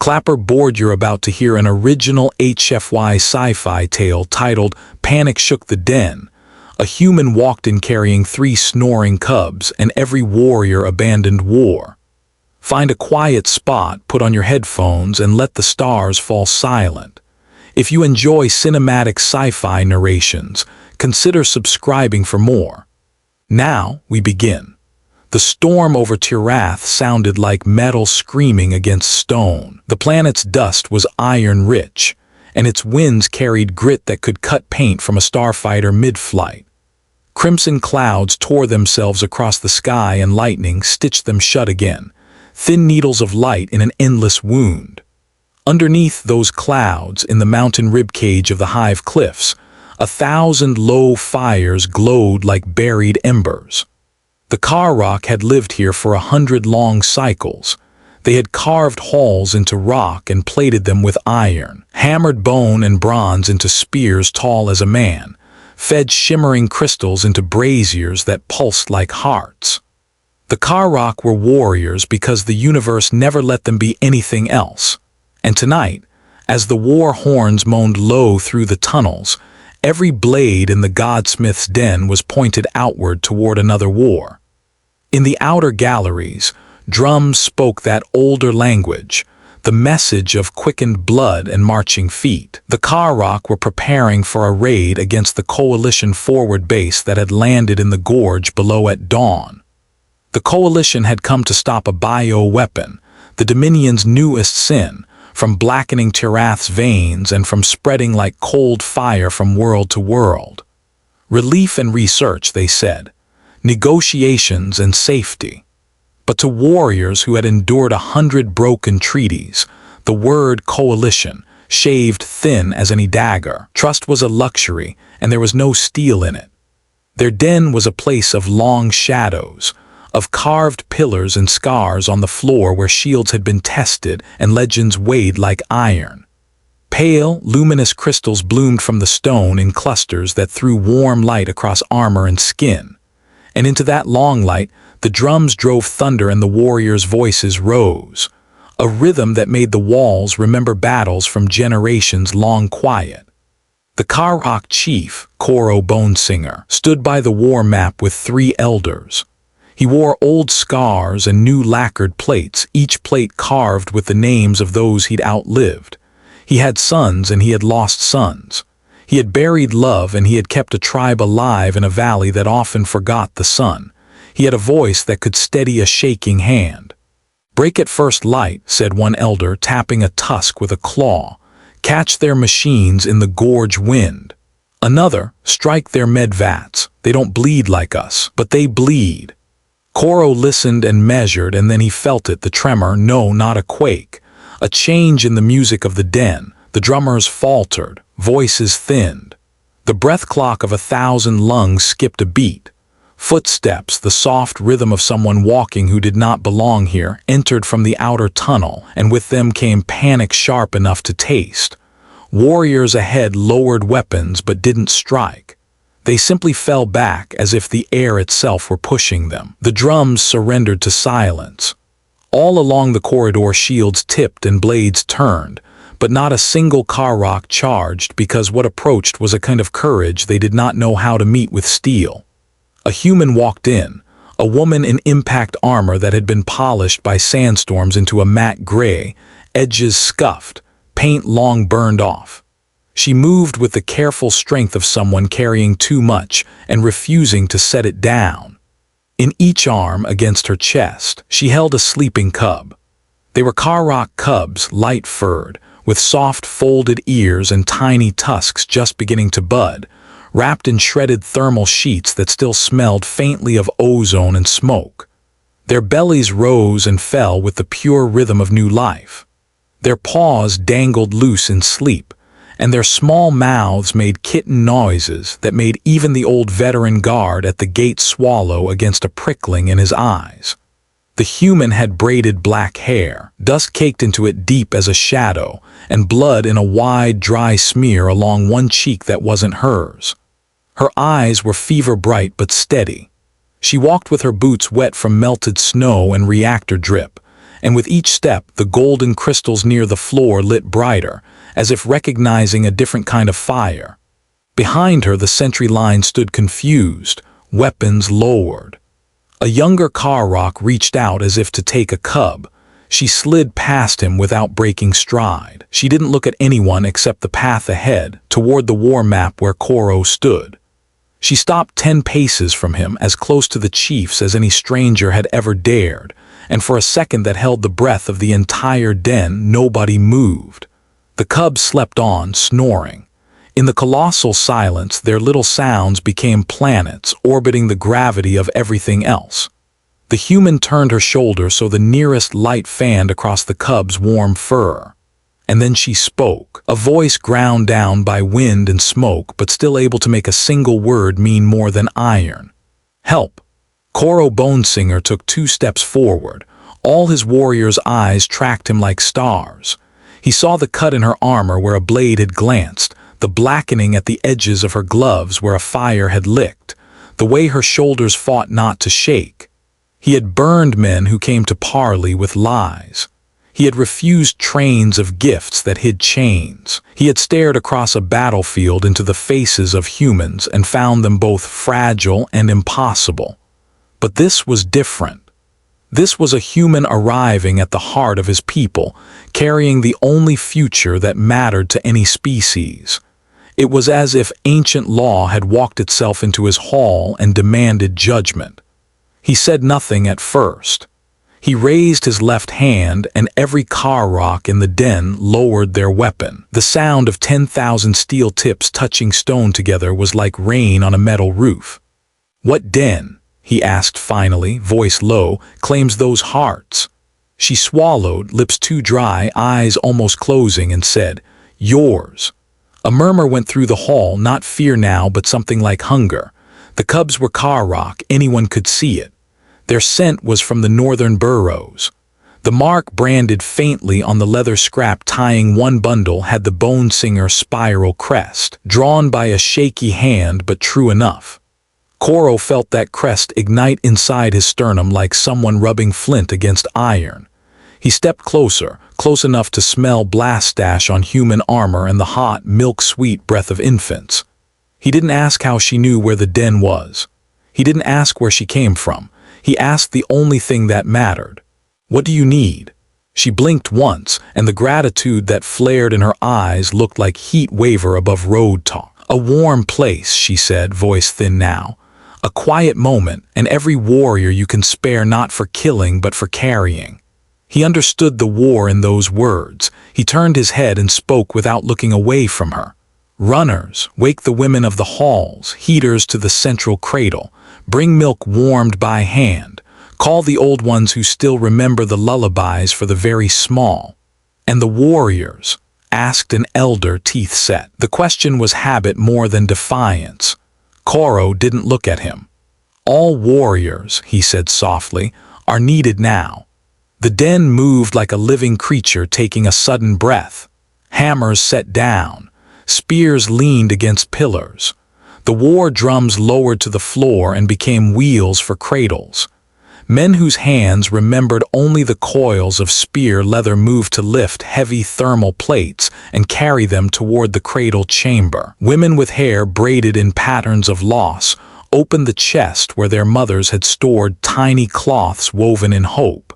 Clapperboard, you're about to hear an original HFY sci-fi tale titled Panic Shook the Den. A human walked in carrying 3 snoring cubs, and every warrior abandoned war. Find a quiet spot, put on your headphones, and let the stars fall silent. If you enjoy cinematic sci-fi narrations, consider subscribing for more. Now we begin. The storm over Turath sounded like metal screaming against stone. The planet's dust was iron-rich, and its winds carried grit that could cut paint from a starfighter mid-flight. Crimson clouds tore themselves across the sky, and lightning stitched them shut again, thin needles of light in an endless wound. Underneath those clouds, in the mountain ribcage of the Hive Cliffs, 1,000 low fires glowed like buried embers. The Kharrok had lived here for 100 long cycles. They had carved halls into rock and plated them with iron, hammered bone and bronze into spears tall as a man, fed shimmering crystals into braziers that pulsed like hearts. The Kharrok were warriors because the universe never let them be anything else. And tonight, as the war horns moaned low through the tunnels, every blade in the godsmith's den was pointed outward toward another war. In the outer galleries, drums spoke that older language, the message of quickened blood and marching feet. The Kharrok were preparing for a raid against the Coalition forward base that had landed in the gorge below at dawn. The Coalition had come to stop a bioweapon, the Dominion's newest sin, from blackening Turath's veins and from spreading like cold fire from world to world. Relief and research, they said. Negotiations and safety. But to warriors who had endured 100 broken treaties, the word coalition shaved thin as any dagger. Trust was a luxury, and there was no steel in it. Their den was a place of long shadows, of carved pillars and scars on the floor where shields had been tested and legends weighed like iron. Pale, luminous crystals bloomed from the stone in clusters that threw warm light across armor and skin. And into that long light, the drums drove thunder and the warriors' voices rose, a rhythm that made the walls remember battles from generations long quiet. The Kharrok chief, Koro Bonesinger, stood by the war map with 3 elders. He wore old scars and new lacquered plates, each plate carved with the names of those he'd outlived. He had sons and he had lost sons. He had buried love and he had kept a tribe alive in a valley that often forgot the sun. He had a voice that could steady a shaking hand. "Break at first light," said one elder, tapping a tusk with a claw. "Catch their machines in the gorge wind." Another, "Strike their medvats. They don't bleed like us, but they bleed." Koro listened and measured, and then he felt it, the tremor, no, not a quake. A change in the music of the den. The drummers faltered, voices thinned. The breath clock of 1,000 lungs skipped a beat. Footsteps, the soft rhythm of someone walking who did not belong here, entered from the outer tunnel, and with them came panic sharp enough to taste. Warriors ahead lowered weapons but didn't strike. They simply fell back as if the air itself were pushing them. The drums surrendered to silence. All along the corridor shields tipped and blades turned, but not a single Kharrok charged because what approached was a kind of courage they did not know how to meet with steel. A human walked in, a woman in impact armor that had been polished by sandstorms into a matte gray, edges scuffed, paint long burned off. She moved with the careful strength of someone carrying too much and refusing to set it down. In each arm, against her chest, she held a sleeping cub. They were Kharrok cubs, light-furred, with soft folded ears and tiny tusks just beginning to bud, wrapped in shredded thermal sheets that still smelled faintly of ozone and smoke. Their bellies rose and fell with the pure rhythm of new life. Their paws dangled loose in sleep, and their small mouths made kitten noises that made even the old veteran guard at the gate swallow against a prickling in his eyes. The human had braided black hair, dust caked into it deep as a shadow, and blood in a wide, dry smear along one cheek that wasn't hers. Her eyes were fever-bright but steady. She walked with her boots wet from melted snow and reactor drip, and with each step the golden crystals near the floor lit brighter, as if recognizing a different kind of fire. Behind her the sentry line stood confused, weapons lowered. A younger Kharrok reached out as if to take a cub. She slid past him without breaking stride. She didn't look at anyone except the path ahead, toward the war map where Koro stood. She stopped 10 paces from him, as close to the chiefs as any stranger had ever dared, and for a second that held the breath of the entire den, nobody moved. The cubs slept on, snoring. In the colossal silence, their little sounds became planets orbiting the gravity of everything else. The human turned her shoulder so the nearest light fanned across the cub's warm fur. And then she spoke, a voice ground down by wind and smoke, but still able to make a single word mean more than iron. Help. Koro Bonesinger took 2 steps forward. All his warrior's eyes tracked him like stars. He saw the cut in her armor where a blade had glanced, the blackening at the edges of her gloves where a fire had licked, the way her shoulders fought not to shake. He had burned men who came to parley with lies. He had refused trains of gifts that hid chains. He had stared across a battlefield into the faces of humans and found them both fragile and impossible. But this was different. This was a human arriving at the heart of his people, carrying the only future that mattered to any species. It was as if ancient law had walked itself into his hall and demanded judgment. He said nothing at first. He raised his left hand, and every Kharrok in the den lowered their weapon. The sound of 10,000 steel tips touching stone together was like rain on a metal roof. "What den?" he asked finally, voice low, "claims those hearts?" She swallowed, lips too dry, eyes almost closing, and said, "Yours." A murmur went through the hall, not fear now, but something like hunger. The cubs were Kharrok, anyone could see it. Their scent was from the northern burrows. The mark branded faintly on the leather scrap tying one bundle had the Bonesinger spiral crest, drawn by a shaky hand but true enough. Koro felt that crest ignite inside his sternum like someone rubbing flint against iron. He stepped closer, close enough to smell blast ash on human armor and the hot, milk-sweet breath of infants. He didn't ask how she knew where the den was. He didn't ask where she came from. He asked the only thing that mattered. "What do you need?" She blinked once, and the gratitude that flared in her eyes looked like heat waver above road talk. "A warm place," she said, voice thin now. "A quiet moment, and every warrior you can spare, not for killing but for carrying." He understood the war in those words. He turned his head and spoke without looking away from her. "Runners, wake the women of the halls, heaters to the central cradle. Bring milk warmed by hand. Call the old ones who still remember the lullabies for the very small." "And the warriors?" asked an elder, teeth set. The question was habit more than defiance. Koro didn't look at him. "All warriors," he said softly, "are needed now." The den moved like a living creature taking a sudden breath. Hammers set down. Spears leaned against pillars. The war drums lowered to the floor and became wheels for cradles. Men whose hands remembered only the coils of spear leather moved to lift heavy thermal plates and carry them toward the cradle chamber. Women with hair braided in patterns of loss opened the chest where their mothers had stored tiny cloths woven in hope.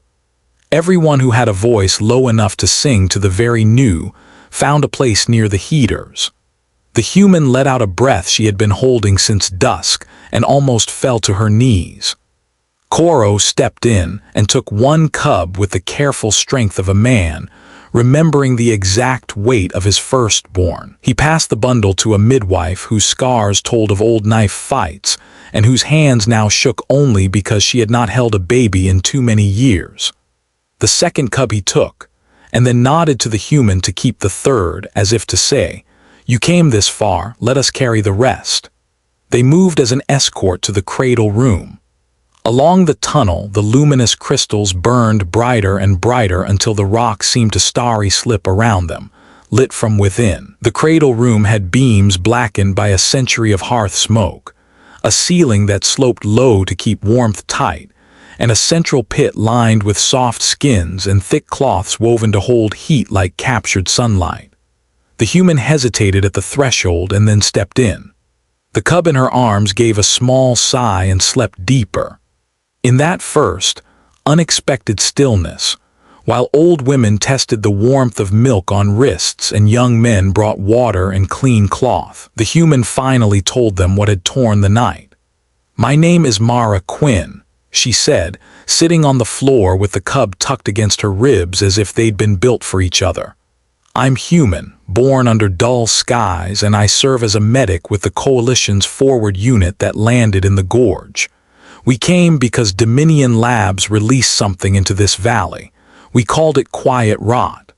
Everyone who had a voice low enough to sing to the very new found a place near the heaters. The human let out a breath she had been holding since dusk and almost fell to her knees. Koro stepped in and took one cub with the careful strength of a man, remembering the exact weight of his firstborn. He passed the bundle to a midwife whose scars told of old knife fights and whose hands now shook only because she had not held a baby in too many years. The second cub he took, and then nodded to the human to keep the third, as if to say, "You came this far, let us carry the rest." They moved as an escort to the cradle room. Along the tunnel, the luminous crystals burned brighter and brighter until the rocks seemed to starry slip around them, lit from within. The cradle room had beams blackened by a century of hearth smoke, a ceiling that sloped low to keep warmth tight, and a central pit lined with soft skins and thick cloths woven to hold heat like captured sunlight. The human hesitated at the threshold and then stepped in. The cub in her arms gave a small sigh and slept deeper. In that first, unexpected stillness, while old women tested the warmth of milk on wrists and young men brought water and clean cloth, the human finally told them what had torn the night. "My name is Mara Quinn," she said, sitting on the floor with the cub tucked against her ribs as if they'd been built for each other. "I'm human, born under dull skies, and I serve as a medic with the Coalition's forward unit that landed in the gorge. We came because Dominion Labs released something into this valley. We called it quiet rot."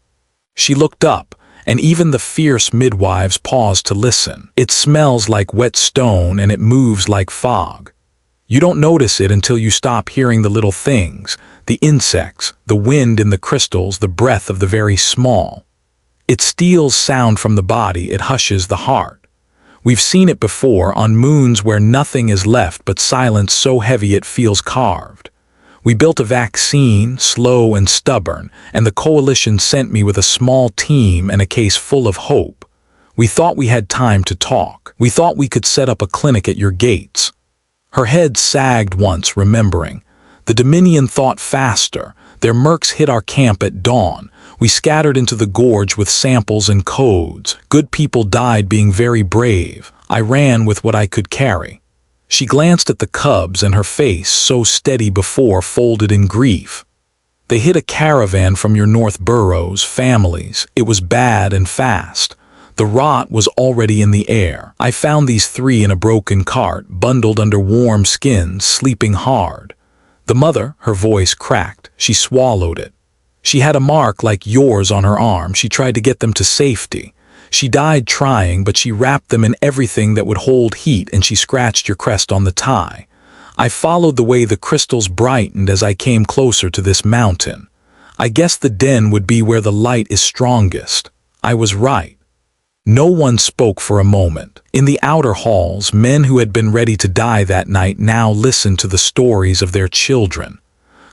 She looked up, and even the fierce midwives paused to listen. "It smells like wet stone and it moves like fog. You don't notice it until you stop hearing the little things, the insects, the wind in the crystals, the breath of the very small. It steals sound from the body, it hushes the heart. We've seen it before on moons where nothing is left but silence so heavy it feels carved. We built a vaccine, slow and stubborn, and the Coalition sent me with a small team and a case full of hope. We thought we had time to talk. We thought we could set up a clinic at your gates." Her head sagged once, remembering. "The Dominion thought faster. Their mercs hit our camp at dawn. We scattered into the gorge with samples and codes. Good people died being very brave. I ran with what I could carry." She glanced at the cubs, and her face, so steady before, folded in grief. "They hit a caravan from your North Burrows, families. It was bad and fast. The rot was already in the air. I found these three in a broken cart, bundled under warm skins, sleeping hard. The mother," her voice cracked, she swallowed it. "She had a mark like yours on her arm. She tried to get them to safety. She died trying, but she wrapped them in everything that would hold heat, and she scratched your crest on the tie. I followed the way the crystals brightened as I came closer to this mountain. I guessed the den would be where the light is strongest. I was right." No one spoke for a moment. In the outer halls, men who had been ready to die that night now listened to the stories of their children.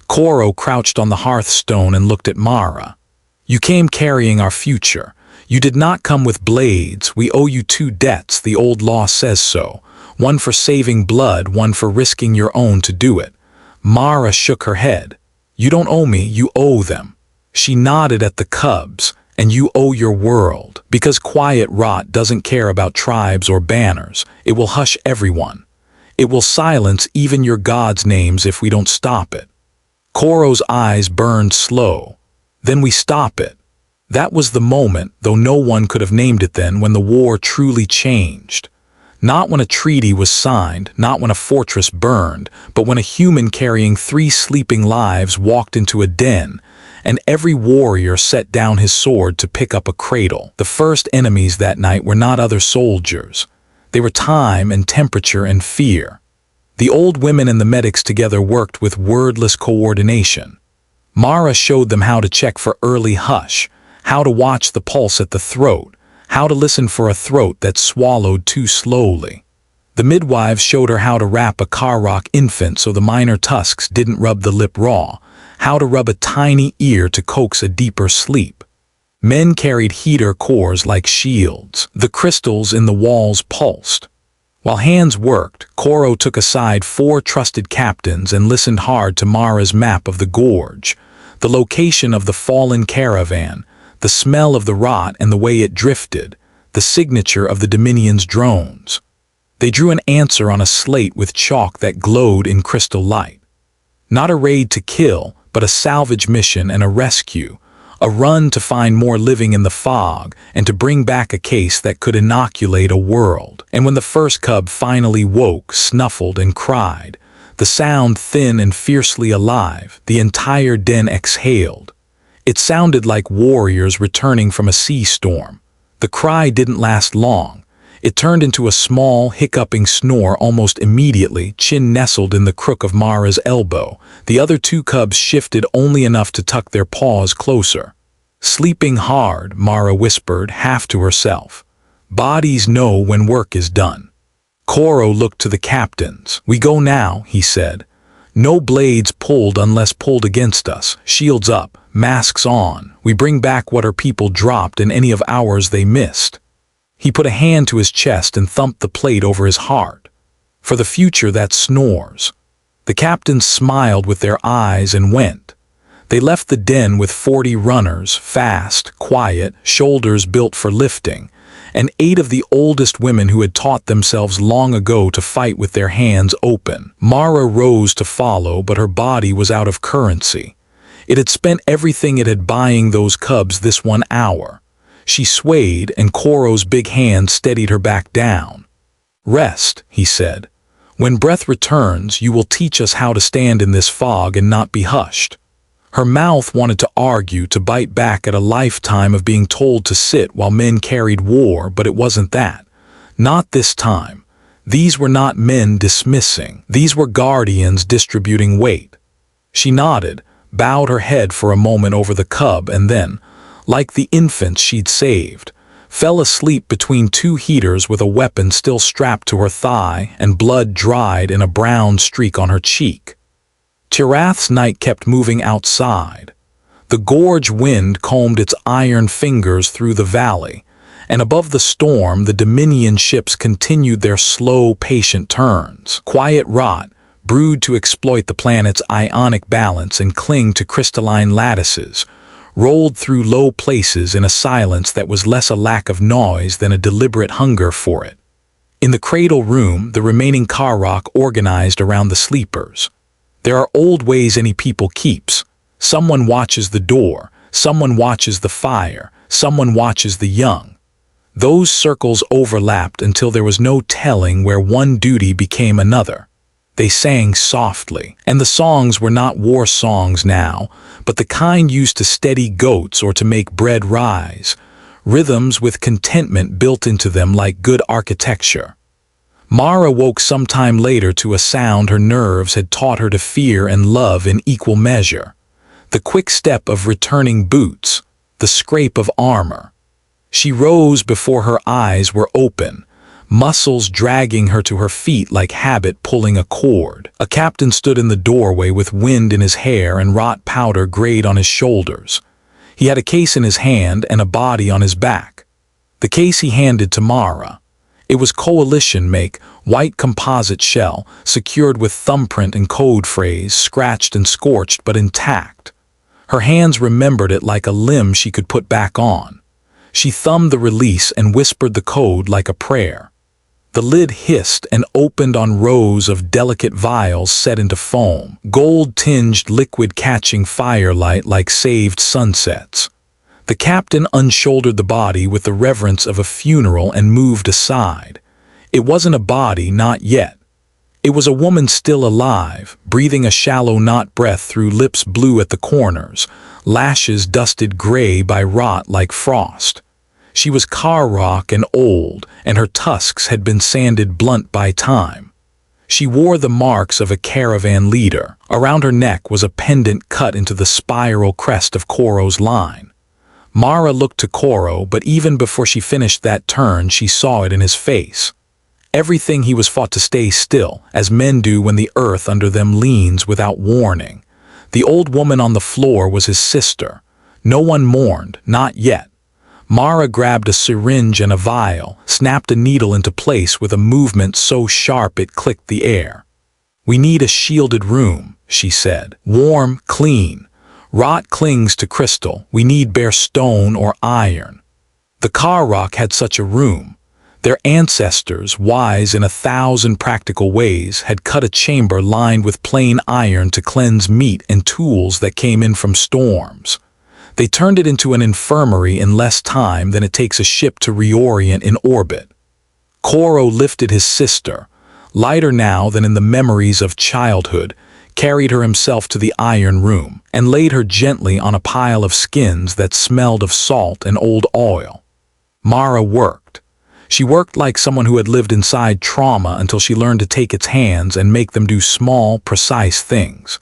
Kharrok crouched on the hearthstone and looked at Mara. "You came carrying our future. You did not come with blades. We owe you 2 debts, the old law says so. One for saving blood, one for risking your own to do it." Mara shook her head. "You don't owe me, you owe them." She nodded at the cubs. "And you owe your world, because quiet rot doesn't care about tribes or banners. It will hush everyone. It will silence even your gods' names if we don't stop it." Kharrok's eyes burned slow. "Then we stop it." That was the moment, though no one could have named it then, when the war truly changed. Not when a treaty was signed, not when a fortress burned, but when a human carrying 3 sleeping lives walked into a den, and every warrior set down his sword to pick up a cradle. The first enemies that night were not other soldiers. They were time and temperature and fear. The old women and the medics together worked with wordless coordination. Mara showed them how to check for early hush, how to watch the pulse at the throat, how to listen for a throat that swallowed too slowly. The midwives showed her how to wrap a Kharrok infant so the minor tusks didn't rub the lip raw, how to rub a tiny ear to coax a deeper sleep. Men carried heater cores like shields. The crystals in the walls pulsed. While hands worked, Kharrok took aside 4 trusted captains and listened hard to Mara's map of the gorge, the location of the fallen caravan, the smell of the rot and the way it drifted, the signature of the Dominion's drones. They drew an answer on a slate with chalk that glowed in crystal light. Not a raid to kill, but a salvage mission and a rescue, a run to find more living in the fog and to bring back a case that could inoculate a world. And when the first cub finally woke, snuffled and cried, the sound thin and fiercely alive, the entire den exhaled. It sounded like warriors returning from a sea storm. The cry didn't last long. It turned into a small, hiccuping snore almost immediately, chin nestled in the crook of Mara's elbow. The other 2 cubs shifted only enough to tuck their paws closer. "Sleeping hard," Mara whispered, half to herself. "Bodies know when work is done." Kharrok looked to the captains. "We go now," he said. No blades pulled unless pulled against us, shields up, masks on. We bring back what our people dropped and any of ours they missed. He put a hand to his chest and thumped the plate over his heart. For the future that snores. The captains smiled with their eyes and went. They left the den with 40 runners, fast, quiet, shoulders built for lifting, and 8 of the oldest women who had taught themselves long ago to fight with their hands open. Mara rose to follow, but her body was out of currency. It had spent everything it had buying those cubs this 1 hour. She swayed, and Koro's big hand steadied her back down. "Rest," he said. "When breath returns, you will teach us how to stand in this fog and not be hushed." Her mouth wanted to argue, to bite back at a lifetime of being told to sit while men carried war, but it wasn't that. Not this time. These were not men dismissing. These were guardians distributing weight. She nodded, bowed her head for a moment over the cub, and then, like the infants she'd saved, fell asleep between 2 heaters with a weapon still strapped to her thigh and blood dried in a brown streak on her cheek. Turath's night kept moving outside. The gorge wind combed its iron fingers through the valley, and above the storm the Dominion ships continued their slow, patient turns. Quiet rot, brewed to exploit the planet's ionic balance and cling to crystalline lattices, rolled through low places in a silence that was less a lack of noise than a deliberate hunger for it. In the cradle room, the remaining Kharrok organized around the sleepers. There are old ways any people keeps. Someone watches the door, someone watches the fire, someone watches the young. Those circles overlapped until there was no telling where one duty became another. They sang softly, and the songs were not war songs now, but the kind used to steady goats or to make bread rise, rhythms with contentment built into them like good architecture. Mara woke some time later to a sound her nerves had taught her to fear and love in equal measure. The quick step of returning boots, the scrape of armor. She rose before her eyes were open, muscles dragging her to her feet like habit pulling a cord. A captain stood in the doorway with wind in his hair and rot powder grayed on his shoulders. He had a case in his hand and a body on his back. The case he handed to Mara. It was coalition make, white composite shell, secured with thumbprint and code phrase, scratched and scorched but intact. Her hands remembered it like a limb she could put back on. She thumbed the release and whispered the code like a prayer. The lid hissed and opened on rows of delicate vials set into foam, gold-tinged liquid catching firelight like saved sunsets. The captain unshouldered the body with the reverence of a funeral and moved aside. It wasn't a body, not yet. It was a woman still alive, breathing a shallow knot breath through lips blue at the corners, lashes dusted gray by rot like frost. She was Kharrok and old, and her tusks had been sanded blunt by time. She wore the marks of a caravan leader. Around her neck was a pendant cut into the spiral crest of Koro's line. Mara looked to Koro, but even before she finished that turn, she saw it in his face. Everything he was fought to stay still, as men do when the earth under them leans without warning. The old woman on the floor was his sister. No one mourned, not yet. Mara grabbed a syringe and a vial, snapped a needle into place with a movement so sharp it clicked the air. "We need a shielded room," she said. "Warm, clean. Rot clings to crystal. We need bare stone or iron." The Kharrok had such a room. Their ancestors, wise in 1,000 practical ways, had cut a chamber lined with plain iron to cleanse meat and tools that came in from storms. They turned it into an infirmary in less time than it takes a ship to reorient in orbit. Koro lifted his sister, lighter now than in the memories of childhood, carried her himself to the iron room, and laid her gently on a pile of skins that smelled of salt and old oil. Mara worked. She worked like someone who had lived inside trauma until she learned to take its hands and make them do small, precise things.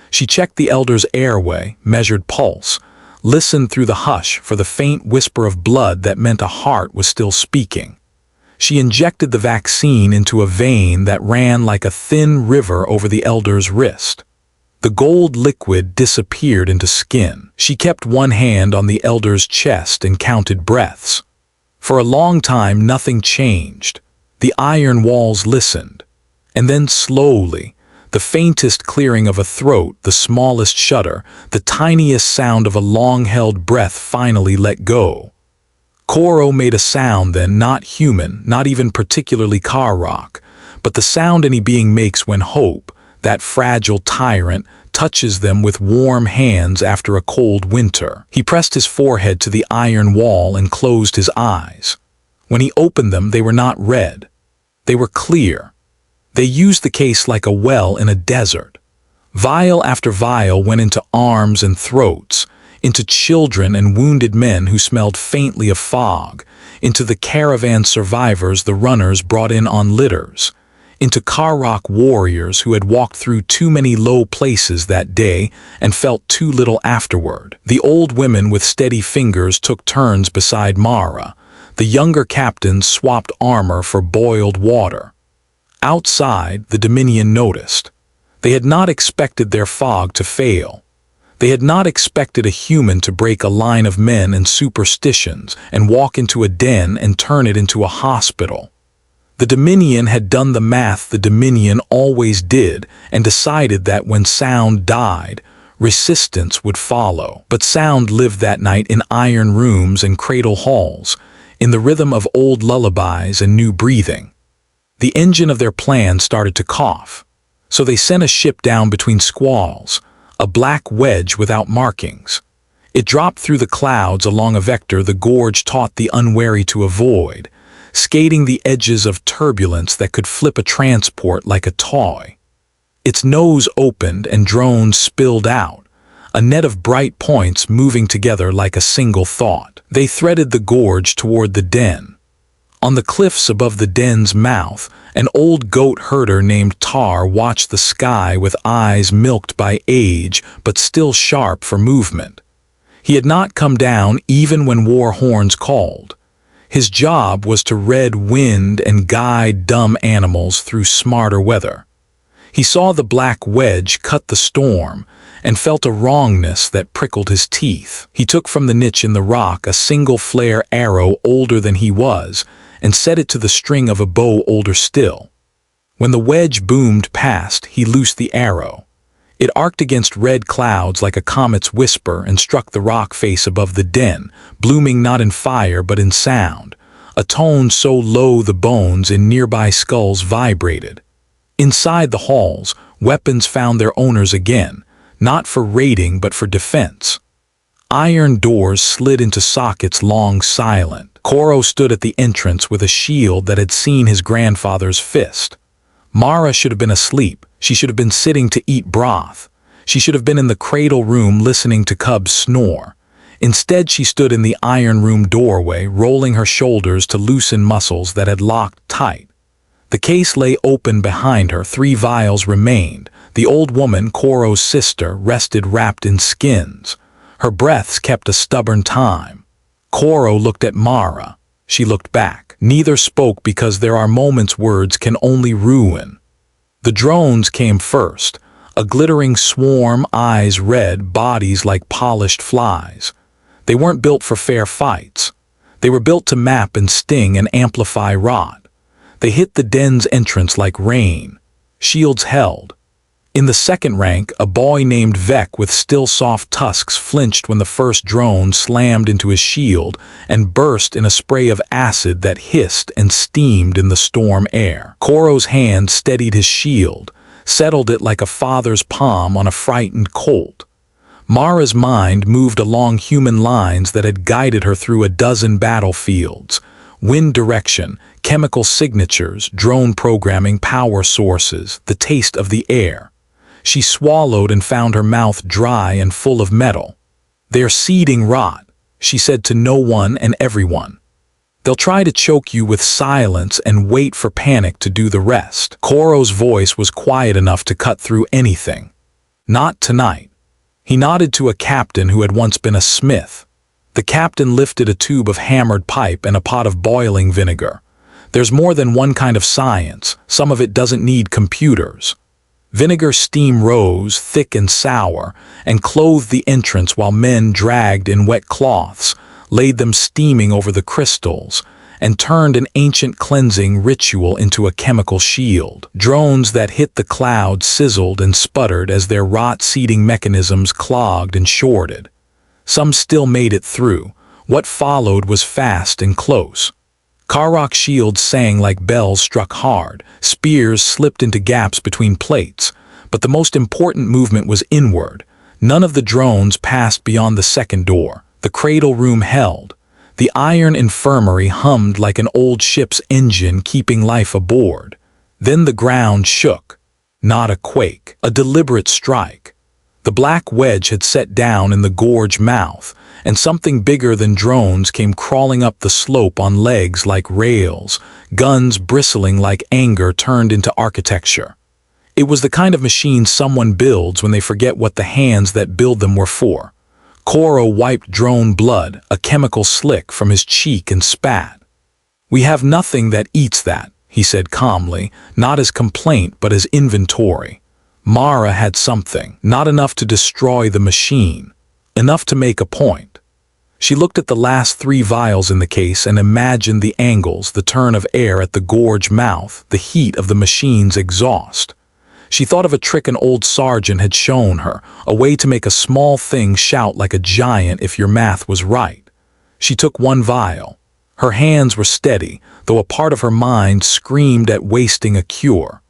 She checked the elder's airway, measured pulse, listened through the hush for the faint whisper of blood that meant a heart was still speaking. She injected the vaccine into a vein that ran like a thin river over the elder's wrist. The gold liquid disappeared into skin. She kept one hand on the elder's chest and counted breaths. For a long time, nothing changed. The iron walls listened. And then slowly, the faintest clearing of a throat, the smallest shudder, the tiniest sound of a long-held breath finally let go. Kharrok made a sound then, not human, not even particularly Kharrok, but the sound any being makes when hope, that fragile tyrant, touches them with warm hands after a cold winter. He pressed his forehead to the iron wall and closed his eyes. When he opened them, they were not red. They were clear. They used the case like a well in a desert. Vial after vial went into arms and throats, into children and wounded men who smelled faintly of fog, into the caravan survivors the runners brought in on litters, into Kharrok warriors who had walked through too many low places that day and felt too little afterward. The old women with steady fingers took turns beside Mara. The younger captains swapped armor for boiled water. Outside, the Dominion noticed. They had not expected their fog to fail. They had not expected a human to break a line of men and superstitions and walk into a den and turn it into a hospital. The Dominion had done the math the Dominion always did and decided that when sound died, resistance would follow. But sound lived that night in iron rooms and cradle halls, in the rhythm of old lullabies and new breathing. The engine of their plan started to cough, so they sent a ship down between squalls, a black wedge without markings. It dropped through the clouds along a vector the gorge taught the unwary to avoid, skating the edges of turbulence that could flip a transport like a toy. Its nose opened and drones spilled out, a net of bright points moving together like a single thought. They threaded the gorge toward the den. On the cliffs above the den's mouth, an old goat herder named Tar watched the sky with eyes milked by age but still sharp for movement. He had not come down even when war horns called. His job was to read wind and guide dumb animals through smarter weather. He saw the black wedge cut the storm and felt a wrongness that prickled his teeth. He took from the niche in the rock a single flare arrow older than he was and set it to the string of a bow older still. When the wedge boomed past, he loosed the arrow. It arced against red clouds like a comet's whisper and struck the rock face above the den, blooming not in fire but in sound, a tone so low the bones in nearby skulls vibrated. Inside the halls, weapons found their owners again, not for raiding but for defense. Iron doors slid into sockets long silent. Kharrok stood at the entrance with a shield that had seen his grandfather's fist. Mara should have been asleep. She should have been sitting to eat broth. She should have been in the cradle room listening to cubs snore. Instead, she stood in the iron room doorway, rolling her shoulders to loosen muscles that had locked tight. The case lay open behind her. 3 vials remained. The old woman, Kharrok's sister, rested wrapped in skins. Her breaths kept a stubborn time. Kharrok looked at Mara. She looked back. Neither spoke because there are moments words can only ruin. The drones came first, a glittering swarm, eyes red, bodies like polished flies. They weren't built for fair fights. They were built to map and sting and amplify rot. They hit the den's entrance like rain. Shields held. In the second rank, a boy named Vec with still soft tusks flinched when the first drone slammed into his shield and burst in a spray of acid that hissed and steamed in the storm air. Kharrok's hand steadied his shield, settled it like a father's palm on a frightened colt. Mara's mind moved along human lines that had guided her through a dozen battlefields. Wind direction, chemical signatures, drone programming, power sources, the taste of the air. She swallowed and found her mouth dry and full of metal. "They're seeding rot," she said to no one and everyone. "They'll try to choke you with silence and wait for panic to do the rest." Kharrok's voice was quiet enough to cut through anything. "Not tonight." He nodded to a captain who had once been a smith. The captain lifted a tube of hammered pipe and a pot of boiling vinegar. There's more than one kind of science. Some of it doesn't need computers. Vinegar steam rose, thick and sour, and clothed the entrance while men dragged in wet cloths, laid them steaming over the crystals, and turned an ancient cleansing ritual into a chemical shield. Drones that hit the clouds sizzled and sputtered as their rot-seeding mechanisms clogged and shorted. Some still made it through. What followed was fast and close. Kharrok shields sang like bells struck hard, spears slipped into gaps between plates, but the most important movement was inward. None of the drones passed beyond the second door. The cradle room held. The iron infirmary hummed like an old ship's engine keeping life aboard. Then the ground shook. Not a quake, a deliberate strike. The black wedge had set down in the gorge mouth, and something bigger than drones came crawling up the slope on legs like rails, guns bristling like anger turned into architecture. It was the kind of machine someone builds when they forget what the hands that build them were for. Koro wiped drone blood, a chemical slick, from his cheek and spat. "We have nothing that eats that," he said calmly, not as complaint but as inventory. Mara had something, not enough to destroy the machine, enough to make a point. She looked at the last 3 vials in the case and imagined the angles, the turn of air at the gorge mouth, the heat of the machine's exhaust. She thought of a trick an old sergeant had shown her, a way to make a small thing shout like a giant if your math was right. She took 1 vial. Her hands were steady, though a part of her mind screamed at wasting a cure.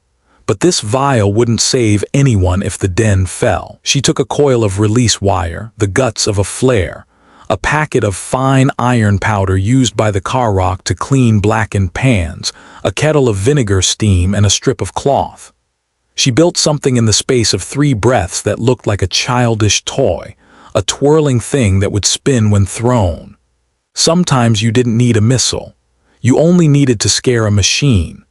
But this vial wouldn't save anyone if the den fell. She took a coil of release wire, the guts of a flare, a packet of fine iron powder used by the Kharrok to clean blackened pans, a kettle of vinegar steam, and a strip of cloth. She built something in the space of 3 breaths that looked like a childish toy, a twirling thing that would spin when thrown. Sometimes you didn't need a missile. You only needed to scare a machine.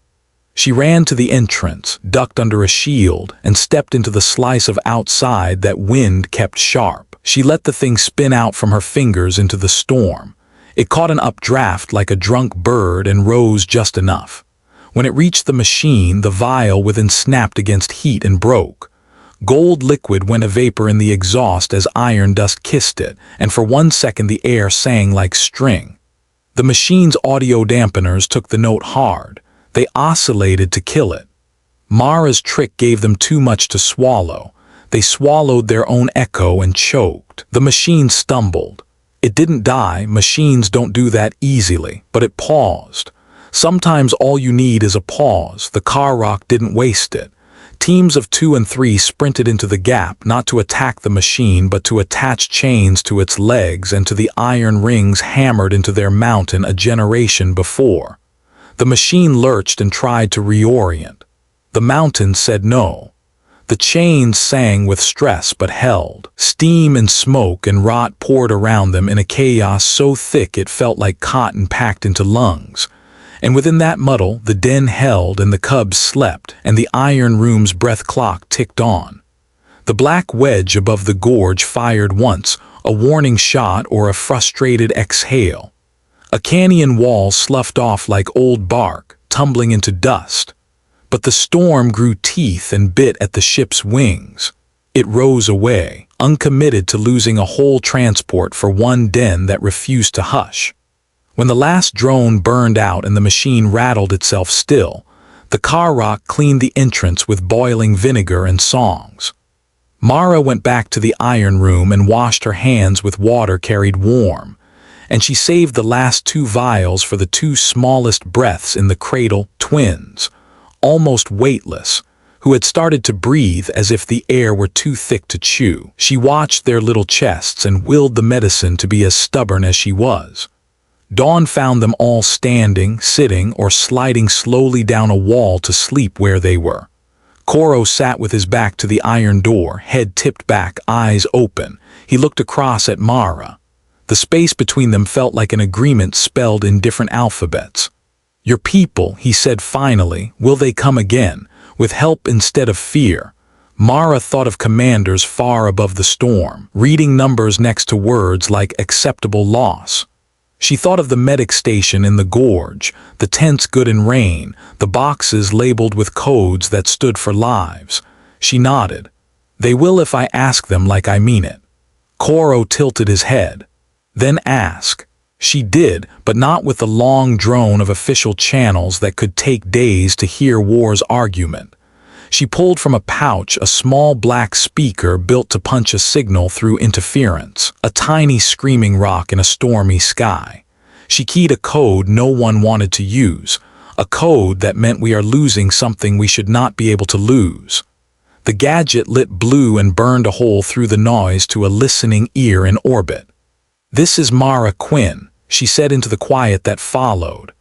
She ran to the entrance, ducked under a shield, and stepped into the slice of outside that wind kept sharp. She let the thing spin out from her fingers into the storm. It caught an updraft like a drunk bird and rose just enough. When it reached the machine, the vial within snapped against heat and broke. Gold liquid went a vapor in the exhaust as iron dust kissed it, and for 1 second the air sang like string. The machine's audio dampeners took the note hard. They oscillated to kill it. Mara's trick gave them too much to swallow. They swallowed their own echo and choked. The machine stumbled. It didn't die, machines don't do that easily, but it paused. Sometimes all you need is a pause. The Kharrok didn't waste it. Teams of 2 and 3 sprinted into the gap, not to attack the machine, but to attach chains to its legs and to the iron rings hammered into their mountain a generation before. The machine lurched and tried to reorient. The mountain said no. The chains sang with stress but held. Steam and smoke and rot poured around them in a chaos so thick it felt like cotton packed into lungs. And within that muddle, the den held and the cubs slept, and the iron room's breath clock ticked on. The black wedge above the gorge fired once, a warning shot or a frustrated exhale. A canyon wall sloughed off like old bark, tumbling into dust. But the storm grew teeth and bit at the ship's wings. It rose away, uncommitted to losing a whole transport for one den that refused to hush. When the last drone burned out and the machine rattled itself still, the Kharrok cleaned the entrance with boiling vinegar and songs. Mara went back to the iron room and washed her hands with water carried warm, and she saved the last 2 vials for the 2 smallest breaths in the cradle, twins, almost weightless, who had started to breathe as if the air were too thick to chew. She watched their little chests and willed the medicine to be as stubborn as she was. Dawn found them all standing, sitting, or sliding slowly down a wall to sleep where they were. Koro sat with his back to the iron door, head tipped back, eyes open. He looked across at Mara. The space between them felt like an agreement spelled in different alphabets. "Your people," he said finally, "will they come again, with help instead of fear?" Mara thought of commanders far above the storm, reading numbers next to words like acceptable loss. She thought of the medic station in the gorge, the tents good in rain, the boxes labeled with codes that stood for lives. She nodded. They will if I ask them like I mean it. Kharrok tilted his head. Then ask. She did, but not with the long drone of official channels that could take days to hear war's argument. She pulled from a pouch a small black speaker built to punch a signal through interference, a tiny screaming rock in a stormy sky. She keyed a code no one wanted to use, a code that meant we are losing something we should not be able to lose. The gadget lit blue and burned a hole through the noise to a listening ear in orbit. "This is Mara Quinn," she said into the quiet that followed.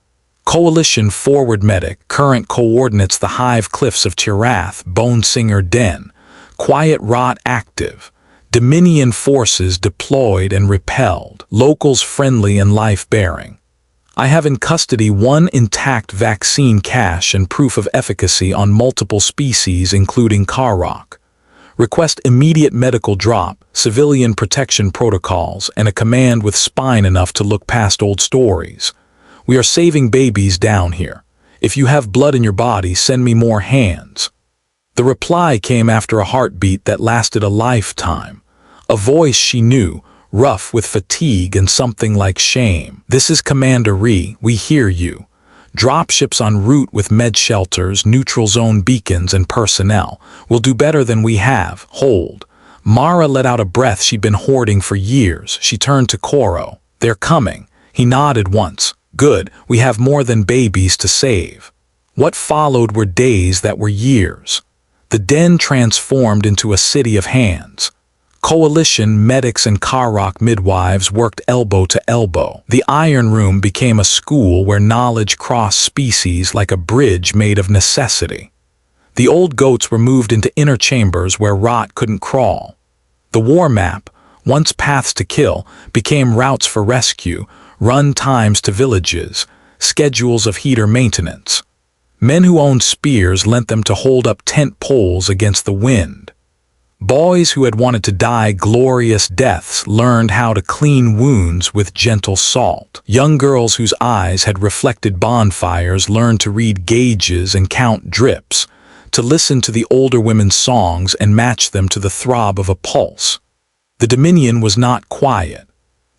"Coalition forward medic, current coordinates the Hive Cliffs of Turath, Bone Singer Den. Quiet rot active. Dominion forces deployed and repelled. Locals friendly and life-bearing. I have in custody one intact vaccine cache and proof of efficacy on multiple species including Kharrok. Request immediate medical drop, civilian protection protocols, and a command with spine enough to look past old stories. We are saving babies down here. If you have blood in your body, send me more hands." The reply came after a heartbeat that lasted a lifetime. A voice she knew, rough with fatigue and something like shame. "This is Commander Ree, we hear you. Dropships en route with med shelters, neutral zone beacons, and personnel. We'll do better than we have. Hold." Mara let out a breath she'd been hoarding for years. She turned to Kharrok. "They're coming." He nodded once. "Good, we have more than babies to save." What followed were days that were years. The den transformed into a city of hands. Coalition medics and Kharrok midwives worked elbow to elbow. The Iron Room became a school where knowledge crossed species like a bridge made of necessity. The old goats were moved into inner chambers where rot couldn't crawl. The war map, once paths to kill, became routes for rescue, run times to villages, schedules of heater maintenance. Men who owned spears lent them to hold up tent poles against the wind. Boys who had wanted to die glorious deaths learned how to clean wounds with gentle salt. Young girls whose eyes had reflected bonfires learned to read gauges and count drips, to listen to the older women's songs and match them to the throb of a pulse. The Dominion was not quiet.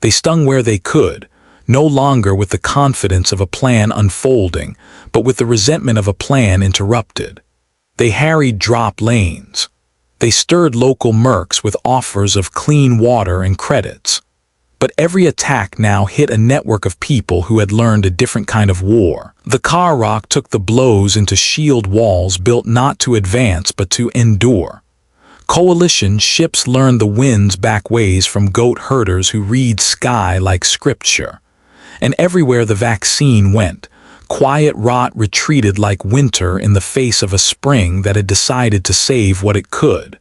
They stung where they could, no longer with the confidence of a plan unfolding, but with the resentment of a plan interrupted. They harried drop lanes. They stirred local mercs with offers of clean water and credits. But every attack now hit a network of people who had learned a different kind of war. The Kharrok took the blows into shield walls built not to advance but to endure. Coalition ships learned the wind's back ways from goat herders who read sky like scripture. And everywhere the vaccine went, quiet rot retreated like winter in the face of a spring that had decided to save what it could.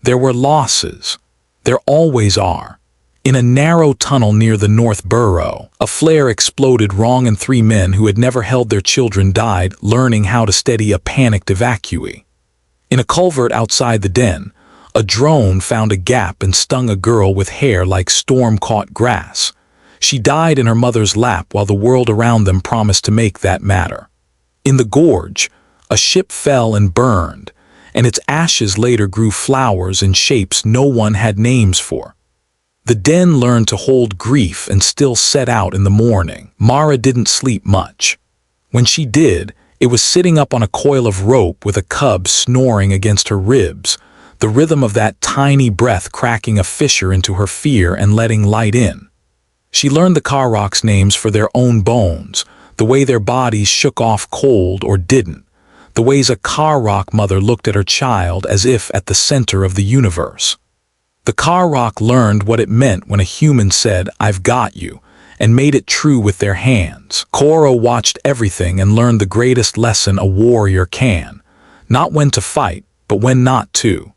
There were losses. There always are. In a narrow tunnel near the North Burrow, a flare exploded wrong and 3 men who had never held their children died learning how to steady a panicked evacuee. In a culvert outside the den, a drone found a gap and stung a girl with hair like storm-caught grass. She died in her mother's lap while the world around them promised to make that matter. In the gorge, a ship fell and burned, and its ashes later grew flowers in shapes no one had names for. The den learned to hold grief and still set out in the morning. Mara didn't sleep much. When she did, it was sitting up on a coil of rope with a cub snoring against her ribs, the rhythm of that tiny breath cracking a fissure into her fear and letting light in. She learned the Kharrok's names for their own bones, the way their bodies shook off cold or didn't, the ways a Kharrok mother looked at her child as if at the center of the universe. The Kharrok learned what it meant when a human said, "I've got you," and made it true with their hands. Kharrok watched everything and learned the greatest lesson a warrior can, not when to fight, but when not to.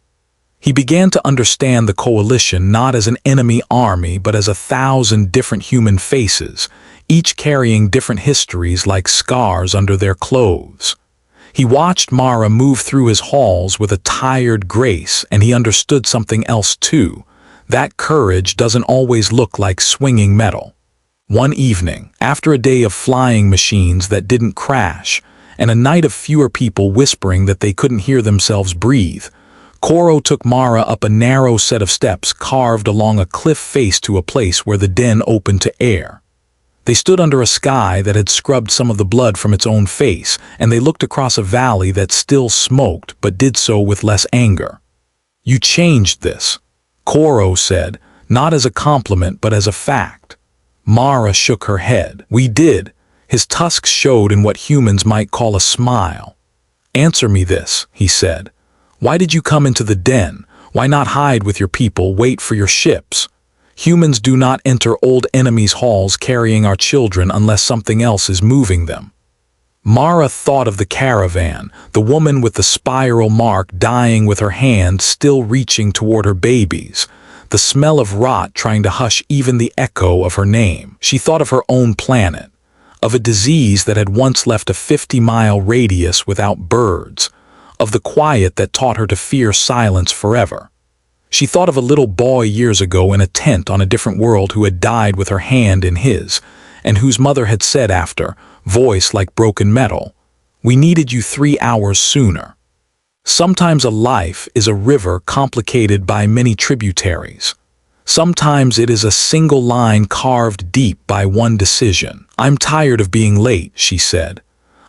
He began to understand the coalition not as an enemy army but as 1,000 different human faces, each carrying different histories like scars under their clothes. He watched Mara move through his halls with a tired grace, and he understood something else too. That courage doesn't always look like swinging metal. One evening, after a day of flying machines that didn't crash, and a night of fewer people whispering that they couldn't hear themselves breathe, Kharrok took Mara up a narrow set of steps carved along a cliff face to a place where the den opened to air. They stood under a sky that had scrubbed some of the blood from its own face, and they looked across a valley that still smoked but did so with less anger. "You changed this," Kharrok said, not as a compliment but as a fact. Mara shook her head. "We did." His tusks showed in what humans might call a smile. "Answer me this," he said. "Why did you come into the den? Why not hide with your people, wait for your ships? Humans do not enter old enemies' halls carrying our children unless something else is moving them." Mara thought of the caravan, the woman with the spiral mark dying with her hand still reaching toward her babies, the smell of rot trying to hush even the echo of her name. She thought of her own planet, of a disease that had once left a 50-mile radius without birds, of the quiet that taught her to fear silence forever. She thought of a little boy years ago in a tent on a different world who had died with her hand in his, and whose mother had said after, voice like broken metal, "We needed you 3 hours sooner." Sometimes a life is a river complicated by many tributaries. Sometimes it is a single line carved deep by one decision. "I'm tired of being late," she said.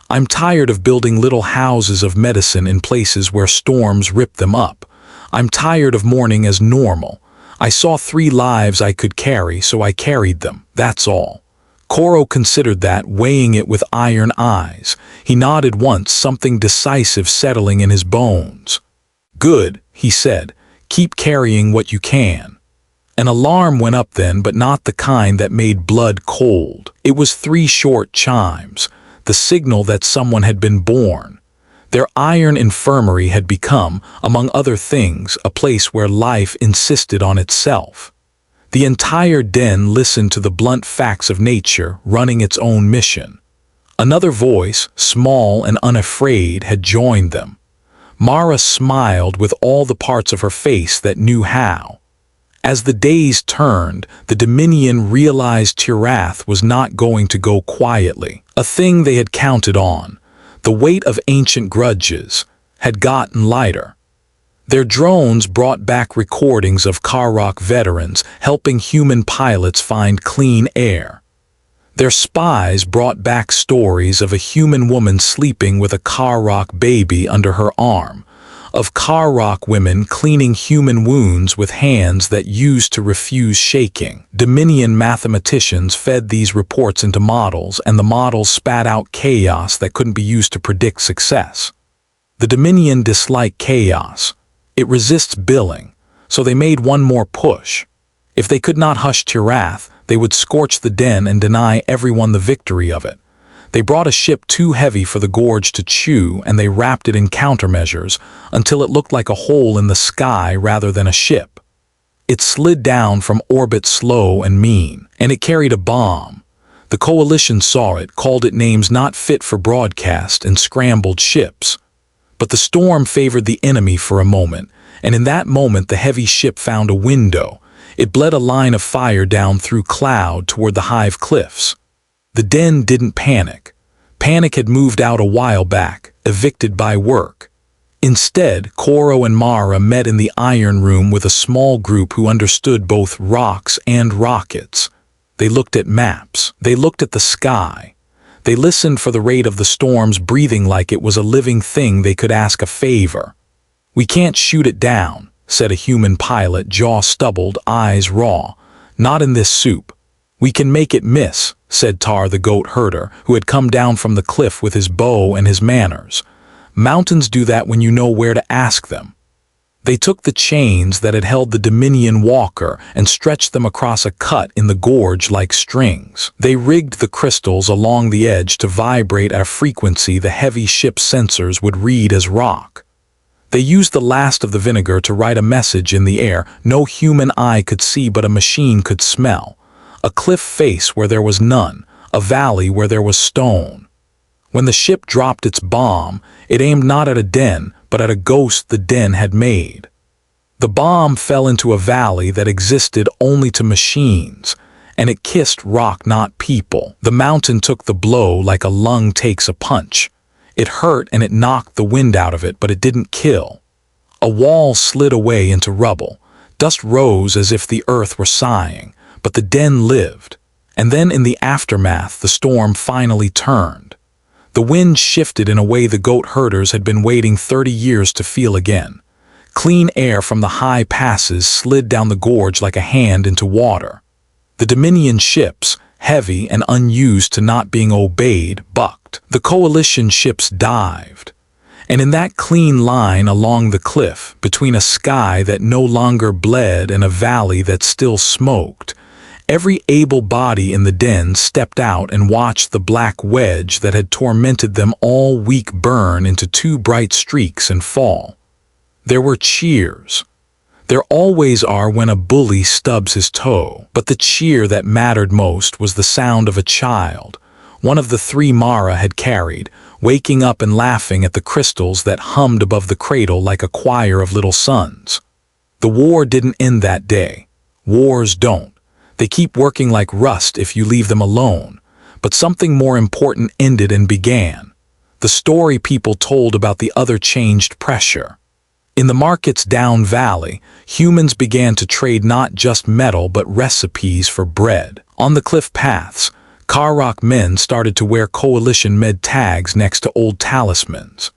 "I'm tired of building little houses of medicine in places where storms rip them up. I'm tired of mourning as normal. I saw 3 lives I could carry, so I carried them, that's all." Kharrok considered that, weighing it with iron eyes. He nodded once, something decisive settling in his bones. "Good," he said. "Keep carrying what you can." An alarm went up then, but not the kind that made blood cold. It was 3 short chimes, the signal that someone had been born. Their iron infirmary had become, among other things, a place where life insisted on itself. The entire den listened to the blunt facts of nature running its own mission. Another voice, small and unafraid, had joined them. Mara smiled with all the parts of her face that knew how. As the days turned, the Dominion realized Turath was not going to go quietly. A thing they had counted on, the weight of ancient grudges, had gotten lighter. Their drones brought back recordings of Kharrok veterans helping human pilots find clean air. Their spies brought back stories of a human woman sleeping with a Kharrok baby under her arm, of Kharrok women cleaning human wounds with hands that used to refuse shaking. Dominion mathematicians fed these reports into models, and the models spat out chaos that couldn't be used to predict success. The Dominion disliked chaos. It resists billing, so they made one more push. If they could not hush Turath, they would scorch the den and deny everyone the victory of it. They brought a ship too heavy for the gorge to chew, and they wrapped it in countermeasures until it looked like a hole in the sky rather than a ship. It slid down from orbit slow and mean, and it carried a bomb. The coalition saw it, called it names not fit for broadcast, and scrambled ships. But the storm favored the enemy for a moment, and in that moment the heavy ship found a window. It bled a line of fire down through cloud toward the Hive Cliffs. The den didn't panic. Panic had moved out a while back, evicted by work. Instead, Kharrok and Mara met in the Iron Room with a small group who understood both rocks and rockets. They looked at maps. They looked at the sky. They listened for the rate of the storms breathing like it was a living thing they could ask a favor. "We can't shoot it down," said a human pilot, jaw stubbled, eyes raw. "Not in this soup." "We can make it miss," said Tar the goat herder, who had come down from the cliff with his bow and his manners. "Mountains do that when you know where to ask them." They took the chains that had held the Dominion walker and stretched them across a cut in the gorge like strings. They rigged the crystals along the edge to vibrate at a frequency the heavy ship's sensors would read as rock. They used the last of the vinegar to write a message in the air no human eye could see but a machine could smell. A cliff face where there was none, a valley where there was stone. When the ship dropped its bomb, it aimed not at a den, but at a ghost the den had made. The bomb fell into a valley that existed only to machines, and it kissed rock, not people. The mountain took the blow like a lung takes a punch. It hurt and it knocked the wind out of it, but it didn't kill. A wall slid away into rubble. Dust rose as if the earth were sighing, but the den lived. And then in the aftermath, the storm finally turned. The wind shifted in a way the goat herders had been waiting 30 years to feel again. Clean air from the high passes slid down the gorge like a hand into water. The Dominion ships, heavy and unused to not being obeyed, bucked. The coalition ships dived. And in that clean line along the cliff, between a sky that no longer bled and a valley that still smoked, every able body in the den stepped out and watched the black wedge that had tormented them all week burn into two bright streaks and fall. There were cheers. There always are when a bully stubs his toe, but the cheer that mattered most was the sound of a child, one of the three Mara had carried, waking up and laughing at the crystals that hummed above the cradle like a choir of little sons. The war didn't end that day. Wars don't. They keep working like rust if you leave them alone. But something more important ended and began. The story people told about the other changed pressure. In the market's down valley, humans began to trade not just metal but recipes for bread. On the cliff paths, Kharrok men started to wear coalition med tags next to old talismans.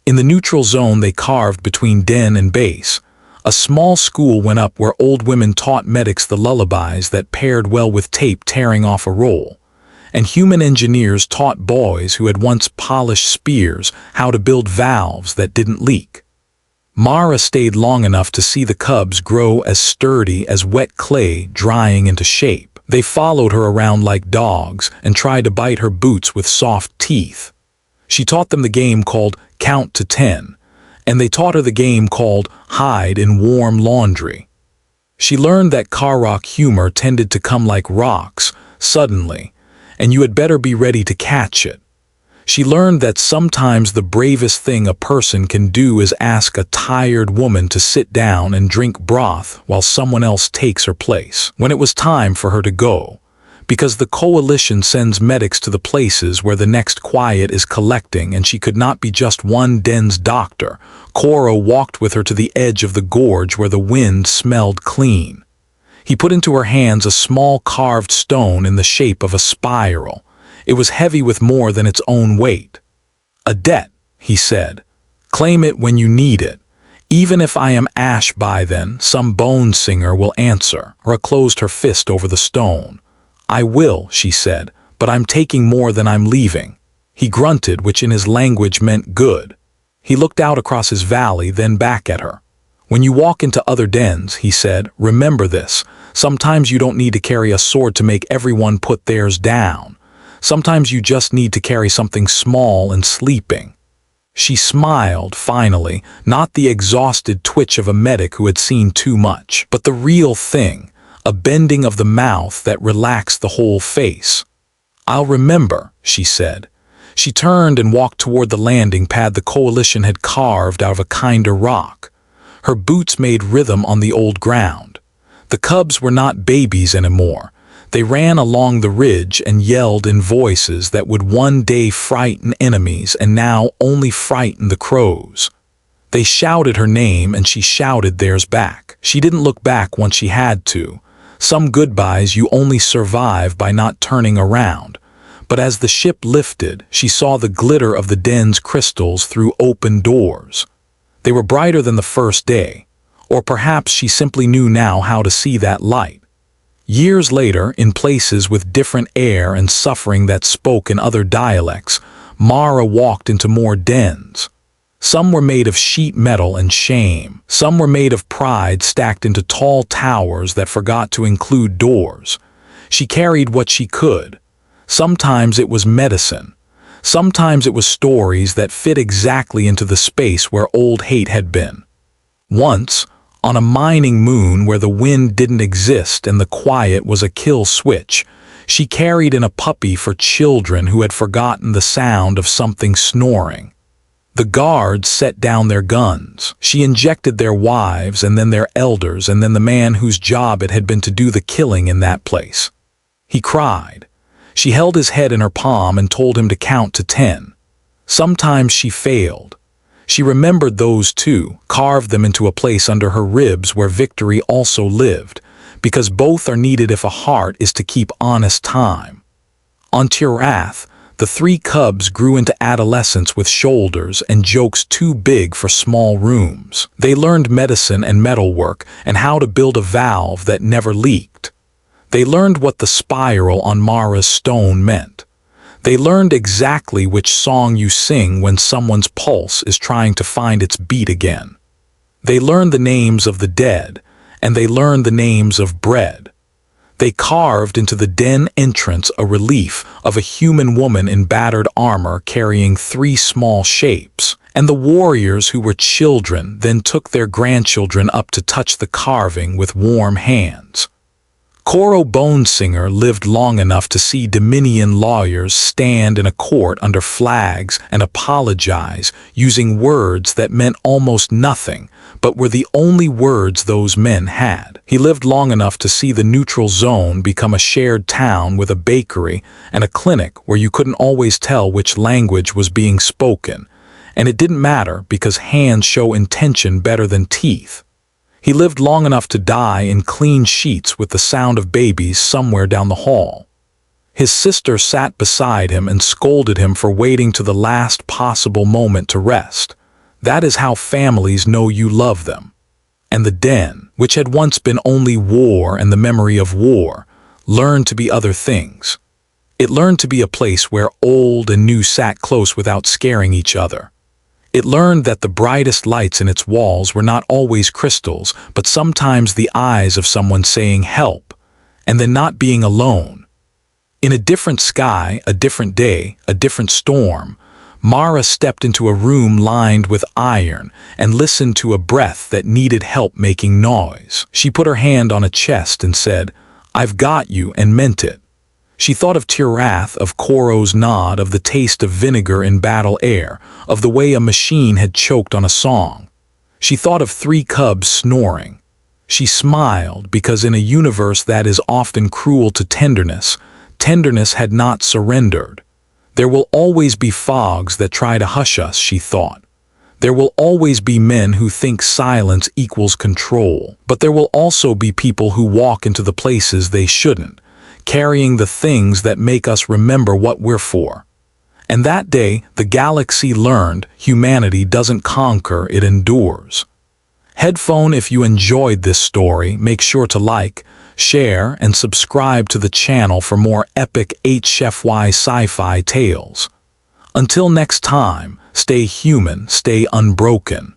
In the neutral zone they carved between den and base. A small school went up where old women taught medics the lullabies that paired well with tape tearing off a roll. And human engineers taught boys who had once polished spears how to build valves that didn't leak. Mara stayed long enough to see the cubs grow as sturdy as wet clay drying into shape. They followed her around like dogs and tried to bite her boots with soft teeth. She taught them the game called Count to 10, and they taught her the game called Hide in Warm Laundry. She learned that Kharrok humor tended to come like rocks, suddenly, and you had better be ready to catch it. She learned that sometimes the bravest thing a person can do is ask a tired woman to sit down and drink broth while someone else takes her place. When it was time for her to go, because the coalition sends medics to the places where the next quiet is collecting and she could not be just one den's doctor, Koro walked with her to the edge of the gorge where the wind smelled clean. He put into her hands a small carved stone in the shape of a spiral. It was heavy with more than its own weight. "A debt," he said. "Claim it when you need it. Even if I am ash by then, some bone singer will answer." Ra closed her fist over the stone. "I will," she said, "but I'm taking more than I'm leaving." He grunted, which in his language meant good. He looked out across his valley, then back at her. "When you walk into other dens," he said, "remember this. Sometimes you don't need to carry a sword to make everyone put theirs down. Sometimes you just need to carry something small and sleeping." She smiled, finally, not the exhausted twitch of a medic who had seen too much, but the real thing, a bending of the mouth that relaxed the whole face. "I'll remember," she said. She turned and walked toward the landing pad the coalition had carved out of a kinder rock. Her boots made rhythm on the old ground. The cubs were not babies anymore. They ran along the ridge and yelled in voices that would one day frighten enemies and now only frighten the crows. They shouted her name and she shouted theirs back. She didn't look back once she had to. Some goodbyes you only survive by not turning around. But as the ship lifted, she saw the glitter of the den's crystals through open doors. They were brighter than the first day, or perhaps she simply knew now how to see that light. Years later, in places with different air and suffering that spoke in other dialects, Mara walked into more dens. Some were made of sheet metal and shame. Some were made of pride stacked into tall towers that forgot to include doors. She carried what she could. Sometimes it was medicine. Sometimes it was stories that fit exactly into the space where old hate had been. Once, on a mining moon where the wind didn't exist and the quiet was a kill switch, she carried in a puppy for children who had forgotten the sound of something snoring. The guards set down their guns. She injected their wives and then their elders and then the man whose job it had been to do the killing in that place. He cried. She held his head in her palm and told him to count to 10. Sometimes she failed. She remembered those too, carved them into a place under her ribs where victory also lived, because both are needed if a heart is to keep honest time. On Turath, the 3 cubs grew into adolescence with shoulders and jokes too big for small rooms. They learned medicine and metalwork and how to build a valve that never leaked. They learned what the spiral on Mara's stone meant. They learned exactly which song you sing when someone's pulse is trying to find its beat again. They learned the names of the dead, and they learned the names of bread. They carved into the den entrance a relief of a human woman in battered armor carrying 3 small shapes, and the warriors who were children then took their grandchildren up to touch the carving with warm hands. Kharrok Bonesinger lived long enough to see Dominion lawyers stand in a court under flags and apologize using words that meant almost nothing, but were the only words those men had. He lived long enough to see the neutral zone become a shared town with a bakery and a clinic where you couldn't always tell which language was being spoken, and it didn't matter because hands show intention better than teeth. He lived long enough to die in clean sheets with the sound of babies somewhere down the hall. His sister sat beside him and scolded him for waiting to the last possible moment to rest. That is how families know you love them. And the den, which had once been only war and the memory of war, learned to be other things. It learned to be a place where old and new sat close without scaring each other. It learned that the brightest lights in its walls were not always crystals, but sometimes the eyes of someone saying help, and then not being alone. In a different sky, a different day, a different storm, Mara stepped into a room lined with iron and listened to a breath that needed help making noise. She put her hand on a chest and said, "I've got you," and meant it. She thought of Turath, of Kharrok's nod, of the taste of vinegar in battle air, of the way a machine had choked on a song. She thought of 3 cubs snoring. She smiled because in a universe that is often cruel to tenderness, tenderness had not surrendered. There will always be fogs that try to hush us, she thought. There will always be men who think silence equals control, but there will also be people who walk into the places they shouldn't, carrying the things that make us remember what we're for. And that day, the galaxy learned humanity doesn't conquer, it endures. Headphone, if you enjoyed this story, make sure to like, share, and subscribe to the channel for more epic HFY sci-fi tales. Until next time, stay human, stay unbroken.